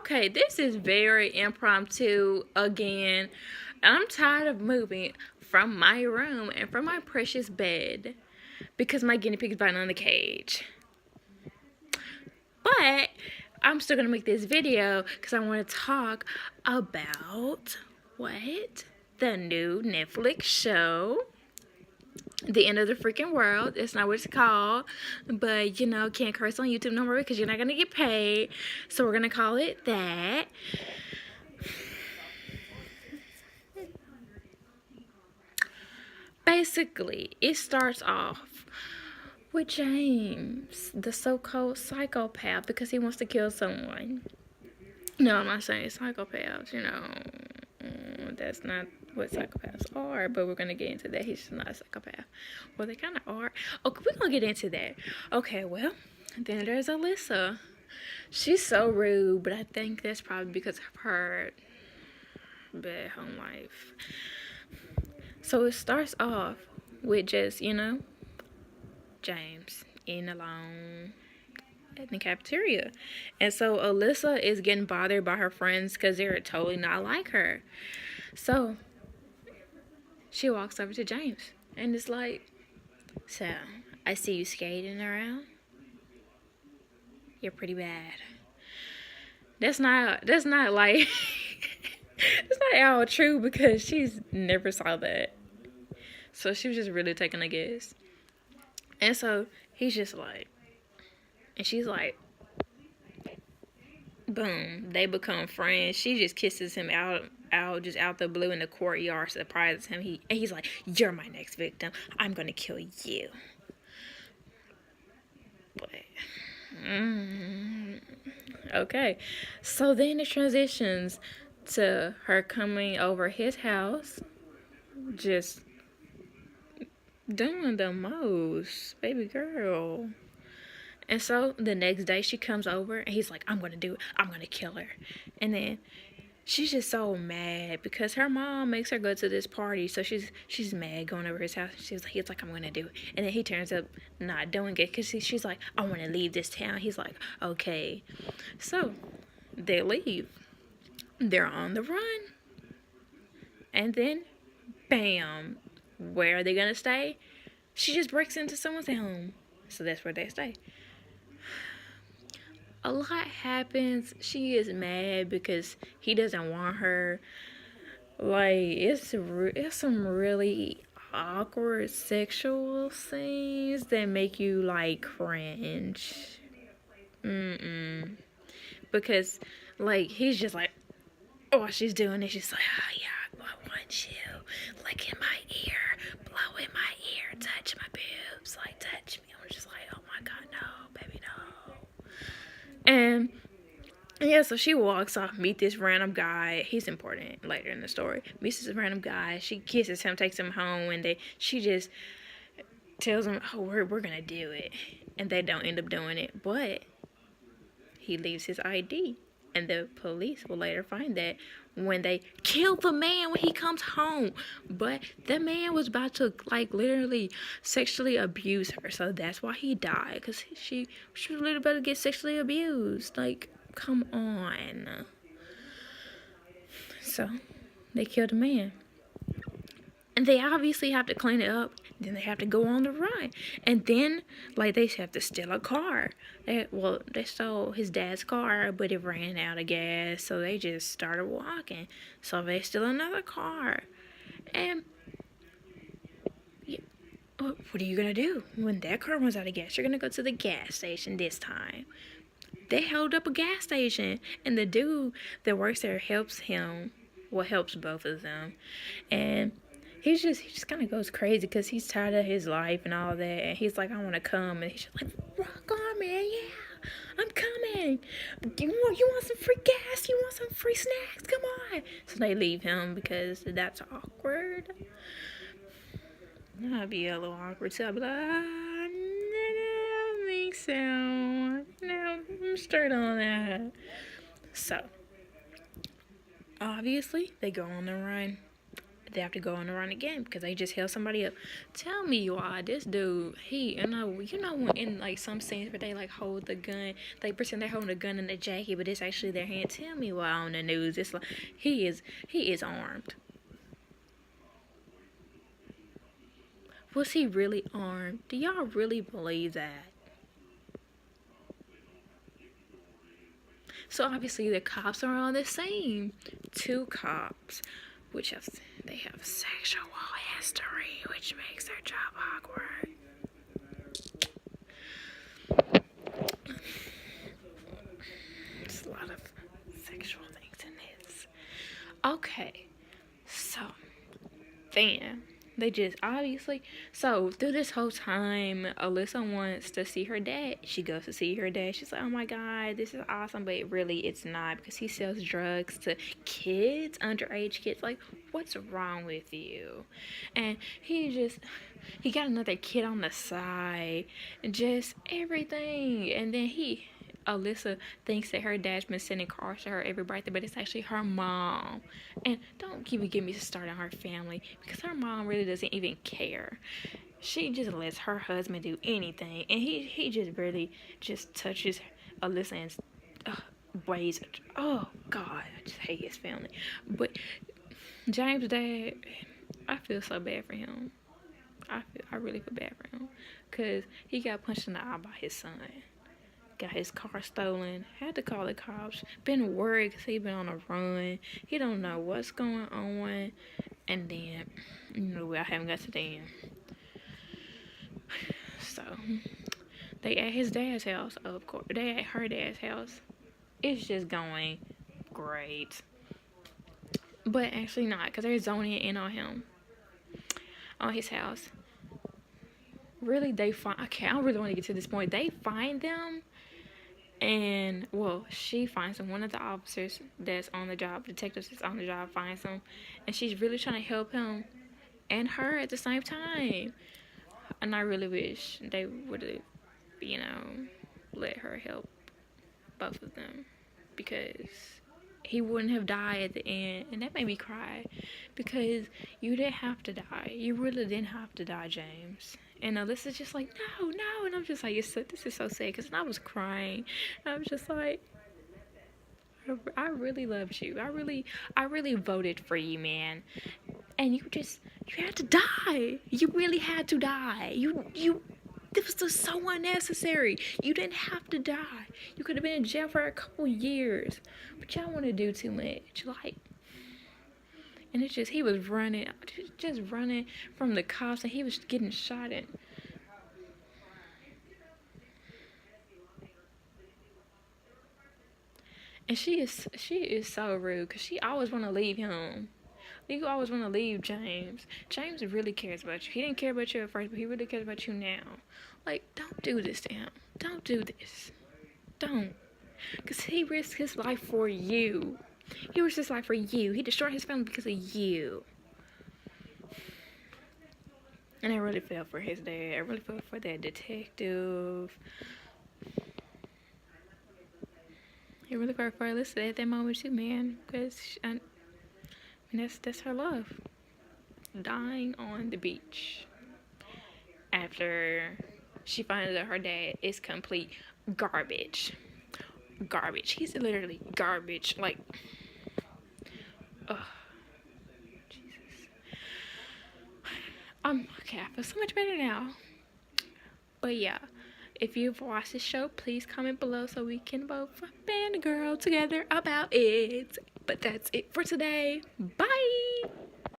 Okay, this is very impromptu again. I'm tired of moving from my room and from my precious bed because my guinea pig is biting on the cage. But I'm still gonna make this video because I want to talk about what? The new Netflix show, The End of the Freaking World. It's not what it's called, but you know, can't curse on YouTube no more because you're not gonna get paid. So we're gonna call it that. Basically, it starts off with James, the so-called psychopath, because he wants to kill someone. No, I'm not saying psychopaths, you know. That's not what psychopaths are, but we're going to get into that. He's just not a psychopath. Well, they kind of are. Okay, we're going to get into that. Okay, well, then there's Alyssa. She's so rude, but I think that's probably because of her bad home life. So it starts off with just, you know, James eating alone in the cafeteria. And so Alyssa is getting bothered by her friends because they're totally not like her. So she walks over to James and it's like, so I see you skating around. You're pretty bad. That's not like it's not all true because she's never saw that. So she was just really taking a guess. And so he's just like, and she's like, boom, they become friends. She just kisses him out just out the blue in the courtyard, surprises him. He's like, you're my next victim. I'm gonna kill you. But okay. So then it transitions to her coming over his house, just doing the most, baby girl. And so the next day she comes over and he's like, I'm gonna do it. I'm gonna kill her. And then she's just so mad because her mom makes her go to this party. So she's mad going over his house. He's like, I'm gonna do it. And then he turns up not doing it because she's like, I want to leave this town. He's like, okay. So they leave. They're on the run. And then, bam, where are they gonna stay? She just breaks into someone's home. So that's where they stay. A lot happens. She is mad because he doesn't want her. Like, it's some really awkward sexual scenes that make you like cringe. Because like he's just like, oh, she's doing it. She's like, oh yeah, I want you. Like in my ear, blow in my ear, touch my boobs, like touch me. I'm just like, oh my god, no, baby, no. And yeah, so she walks off, meet this random guy. He's important later in the story. Meets this random guy. She kisses him, takes him home, and she just tells him, oh, we're gonna do it. And they don't end up doing it. But he leaves his ID. And the police will later find that when they kill the man when he comes home. But the man was about to, like, literally sexually abuse her. So that's why he died. Because she was literally about to get sexually abused. Like, come on. So they killed the man. And they obviously have to clean it up. Then they have to go on the run. And then, like, they have to steal a car. They stole his dad's car, but it ran out of gas. So they just started walking. So they steal another car. And what are you going to do? When that car runs out of gas, you're going to go to the gas station this time. They held up a gas station. And the dude that works there helps him. Well, helps both of them. And he just kind of goes crazy because he's tired of his life and all that. And he's like, I want to come. And he's just like, rock on, man. Yeah, I'm coming. You want some free gas? You want some free snacks? Come on. So they leave him because that's awkward. That'd be a little awkward. So I'll be like, no, I don't think so. No, I'm straight on that. So, obviously, they go on the run. they have to go on the run again because they just held somebody up. Tell me why this dude, when in like some scenes where they like hold the gun, they pretend they're holding a gun in the jacket, but it's actually their hand. Tell me why on the news it's like he is armed. Was he really armed? Do y'all really believe that? So obviously the cops are on the scene. Two cops, they have sexual history, which makes their job awkward. There's a lot of sexual things in this. Okay, so then they just obviously, so through this whole time Alyssa wants to see her dad. She goes to see her dad. She's like, oh my god, this is awesome, but really it's not, because he sells drugs to kids, underage kids. Like, what's wrong with you? And he got another kid on the side, just everything. And then Alyssa thinks that her dad's been sending cards to her every birthday, but it's actually her mom. And don't even get me started on her family, because her mom really doesn't even care. She just lets her husband do anything, and he just really just touches Alyssa and ways. Oh God, I just hate his family. But James' dad, I feel so bad for him. I really feel bad for him, because he got punched in the eye by his son. Got his car stolen, had to call the cops, been worried because he been on a run, he don't know what's going on, and then, I haven't got to the end. So, they at his dad's house, of course, they at her dad's house. It's just going great. But actually not, because they're zoning in on him, on his house. Really, I don't really want to get to this point. They find them. And, well, she finds him. One of the officers that's on the job, detectives that's on the job, finds him. And she's really trying to help him and her at the same time. And I really wish they would have, let her help both of them. Because he wouldn't have died at the end. And that made me cry. Because you didn't have to die. You really didn't have to die, James. And Alyssa's just like, no. And I'm just like, this is so sad. Because I was crying. And I was just like, I really loved you. I really voted for you, man. And you had to die. You really had to die. This was just so unnecessary. You didn't have to die. You could have been in jail for a couple years. But y'all want to do too much. Like, and it's just, he was running from the cops, and he was getting shot at. And she is so rude, because she always want to leave him. You always want to leave James. James really cares about you. He didn't care about you at first, but he really cares about you now. Like, don't do this to him. Don't do this. Don't. Because he risked his life for you. He risked his life for you. He destroyed his family because of you. And I really felt for his dad. I really felt for that detective. I really felt for Alyssa at that moment too, man. Because that's her love. Dying on the beach. After she finds out her dad is complete garbage. Garbage. He's literally garbage. Like, ugh. Jesus. Okay, I feel so much better now. But yeah, if you've watched this show, please comment below so we can both band a girl together about it. But that's it for today. Bye!